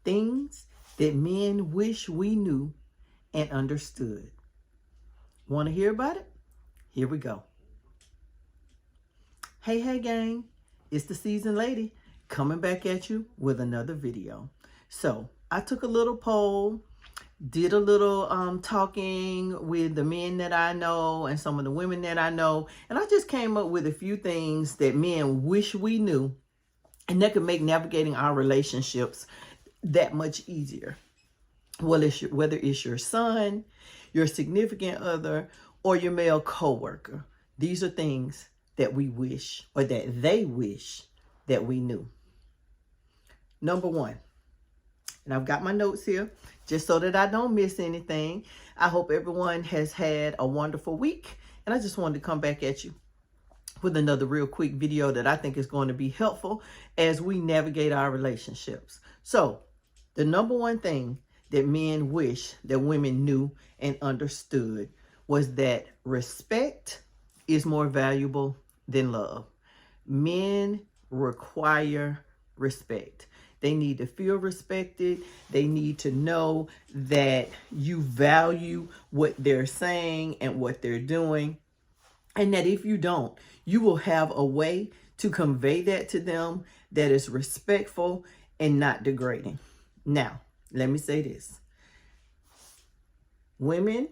Things that men wish we knew and understood. Want to hear about it? Here we go. Hey gang, it's the seasoned lady coming back at you with another video. So I took a little poll, did a little talking with the men that I know and some of the women that I know, and I just came up with a few things that men wish we knew and that could make navigating our relationships that much easier. Well, whether it's your son, your significant other, or your male coworker, these are things that we wish, or that they wish that we knew. Number one, and I've got my notes here just so that I don't miss anything. I hope everyone has had a wonderful week, and I just wanted to come back at you with another real quick video that I think is going to be helpful as we navigate our relationships. So the number one thing that men wish that women knew and understood was that respect is more valuable than love. Men require respect. They need to feel respected. They need to know that you value what they're saying and what they're doing. And that if you don't, you will have a way to convey that to them that is respectful and not degrading. Now, let me say this. Women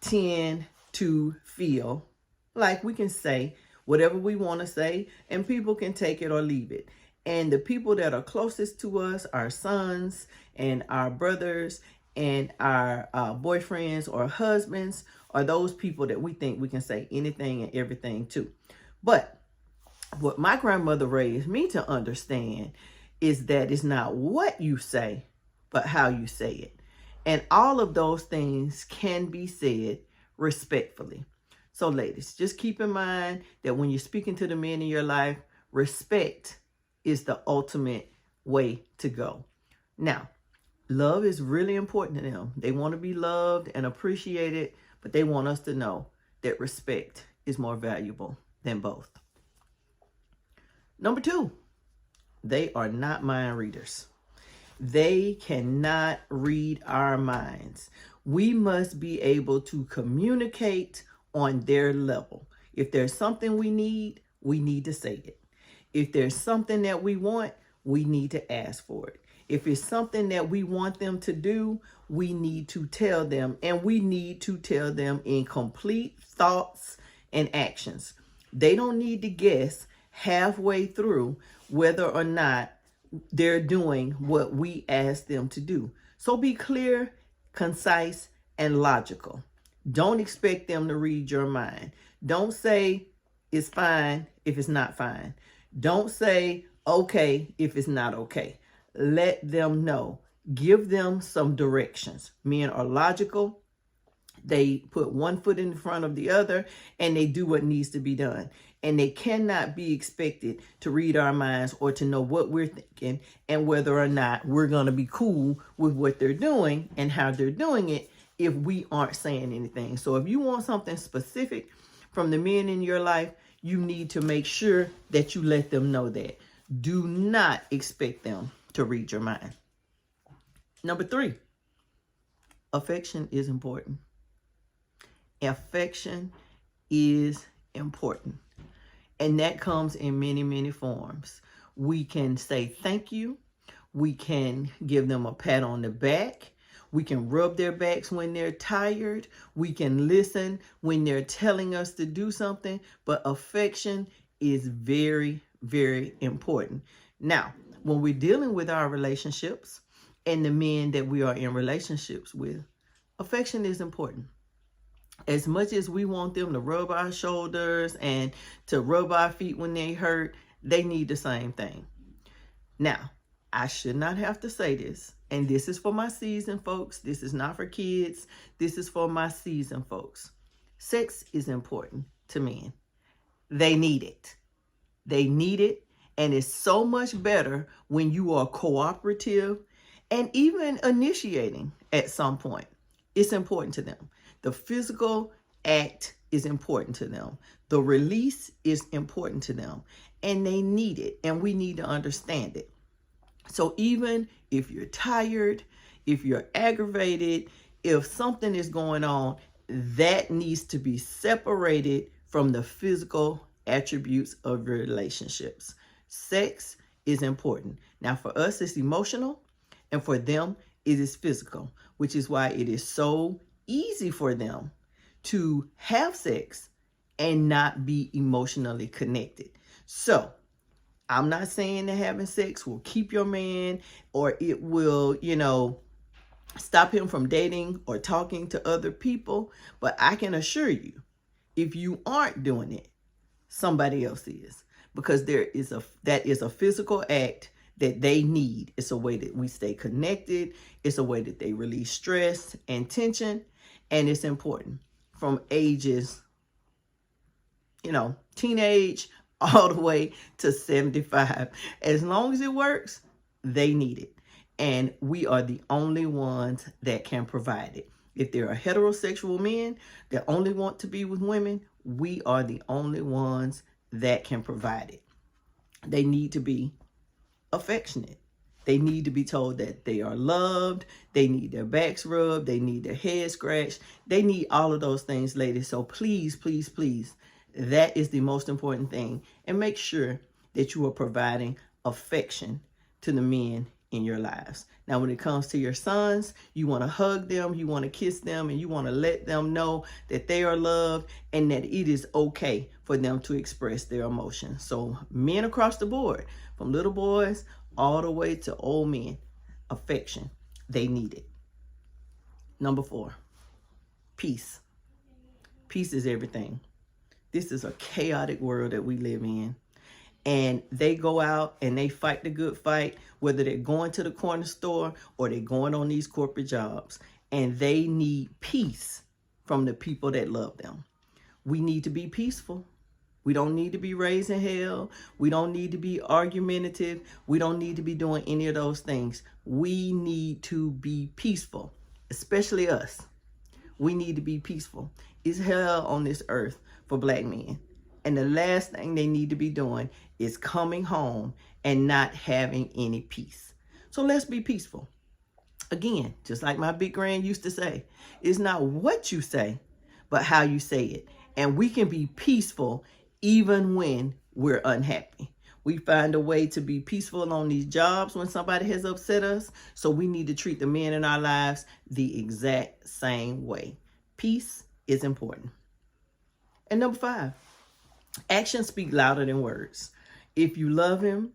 tend to feel like we can say whatever we want to say and people can take it or leave it. And the people that are closest to us, our sons and our brothers and our boyfriends or husbands, are those people that we think we can say anything and everything to. But what my grandmother raised me to understand is that it's not what you say, but how you say it. And all of those things can be said respectfully. So ladies, just keep in mind that when you're speaking to the men in your life, respect is the ultimate way to go. Now, love is really important to them. They want to be loved and appreciated, but they want us to know that respect is more valuable than both. Number two, they are not mind readers. They cannot read our minds. We must be able to communicate on their level. If there's something we need to say it. If there's something that we want, we need to ask for it. If it's something that we want them to do, we need to tell them, and we need to tell them in complete thoughts and actions. They don't need to guess halfway through whether or not they're doing what we ask them to do. So be clear, concise, and logical. Don't expect them to read your mind. Don't say it's fine if it's not fine. Don't say okay if it's not okay. Let them know. Give them some directions. Men are logical. They put one foot in front of the other and they do what needs to be done. And they cannot be expected to read our minds or to know what we're thinking and whether or not we're going to be cool with what they're doing and how they're doing it if we aren't saying anything. So if you want something specific from the men in your life, you need to make sure that you let them know that. Do not expect them to read your mind. Number three, affection is important. Affection is important. And that comes in many, many forms. We can say thank you. We can give them a pat on the back. We can rub their backs when they're tired. We can listen when they're telling us to do something. But affection is very, very important. Now, when we're dealing with our relationships and the men that we are in relationships with, affection is important. As much as we want them to rub our shoulders and to rub our feet when they hurt, they need the same thing. Now, I should not have to say this, and this is for my seasoned folks. This is not for kids. This is for my seasoned folks. Sex is important to men. They need it. They need it, and it's so much better when you are cooperative and even initiating at some point. It's important to them. The physical act is important to them. The release is important to them, and they need it, and we need to understand it. So even if you're tired, if you're aggravated, if something is going on, that needs to be separated from the physical attributes of your relationships. Sex is important. Now, for us, it's emotional, and for them, it is physical, which is why it is so easy for them to have sex and not be emotionally connected. So, I'm not saying that having sex will keep your man or it will, stop him from dating or talking to other people. But I can assure you, if you aren't doing it, somebody else is. Because that is a physical act that they need. It's a way that we stay connected. It's a way that they release stress and tension. And it's important from ages, teenage all the way to 75. As long as it works, they need it. And we are the only ones that can provide it. If there are heterosexual men that only want to be with women, we are the only ones that can provide it. They need to be affectionate. They need to be told that they are loved. They need their backs rubbed. They need their head scratched. They need all of those things, ladies. So please, please, please, that is the most important thing. And make sure that you are providing affection to the men in your lives. Now, when it comes to your sons, you want to hug them, you want to kiss them, and you want to let them know that they are loved and that it is okay for them to express their emotions. So men across the board, from little boys all the way to old men, affection, they need it. Number 4, peace. Peace is everything. This is a chaotic world that we live in. And they go out and they fight the good fight, whether they're going to the corner store or they're going on these corporate jobs. And they need peace from the people that love them. We need to be peaceful. We don't need to be raising hell. We don't need to be argumentative. We don't need to be doing any of those things. We need to be peaceful, especially us. We need to be peaceful. It's hell on this earth for Black men. And the last thing they need to be doing is coming home and not having any peace. So let's be peaceful. Again, just like my big grand used to say, it's not what you say, but how you say it. And we can be peaceful even when we're unhappy. We find a way to be peaceful on these jobs when somebody has upset us. So we need to treat the men in our lives the exact same way. Peace is important. And number 5, actions speak louder than words. If you love him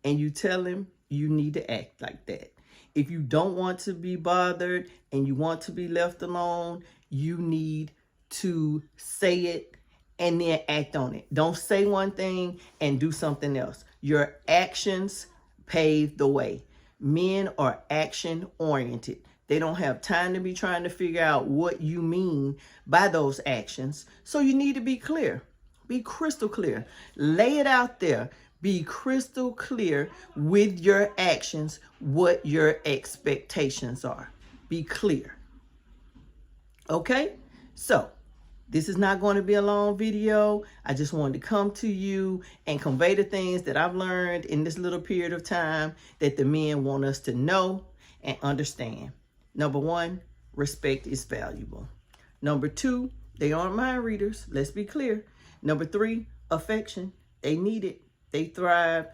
and you tell him, you need to act like that. If you don't want to be bothered and you want to be left alone, you need to say it and then act on it. Don't say one thing and do something else. Your actions pave the way. Men are action oriented. They don't have time to be trying to figure out what you mean by those actions. So you need to be clear. Be crystal clear. Lay it out there. Be crystal clear with your actions, what your expectations are. Be clear. Okay? So, this is not going to be a long video. I just wanted to come to you and convey the things that I've learned in this little period of time that the men want us to know and understand. Number 1, respect is valuable. Number 2, they aren't mind readers. Let's be clear. Number 3, affection. They need it. They thrive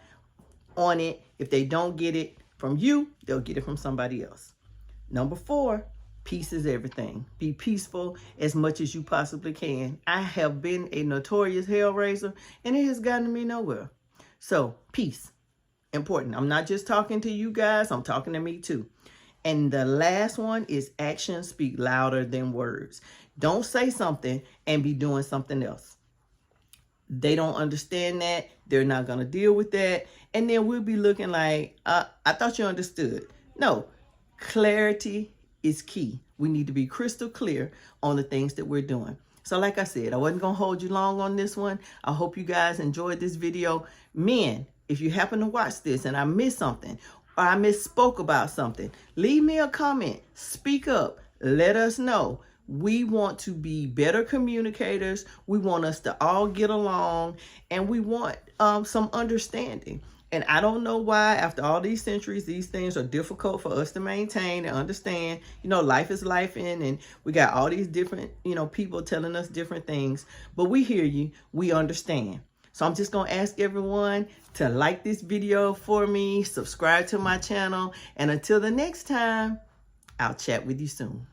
on it. If they don't get it from you, they'll get it from somebody else. Number 4, peace is everything. Be peaceful as much as you possibly can. I have been a notorious hellraiser, and it has gotten me nowhere. So, peace, important. I'm not just talking to you guys. I'm talking to me too. And the last one is actions speak louder than words. Don't say something and be doing something else. They don't understand that. They're not going to deal with that. And then we'll be looking like, I thought you understood. No, clarity is key. We need to be crystal clear on the things that we're doing. So like I said, I wasn't going to hold you long on this one. I hope you guys enjoyed this video. Men, if you happen to watch this and I missed something or I misspoke about something, leave me a comment. Speak up. Let us know. We want to be better communicators. We want us to all get along, and we want some understanding. And I don't know why, after all these centuries, these things are difficult for us to maintain and understand. You know, life is life and we got all these different, people telling us different things. But we hear you. We understand. So I'm just going to ask everyone to like this video for me, subscribe to my channel, and until the next time, I'll chat with you soon.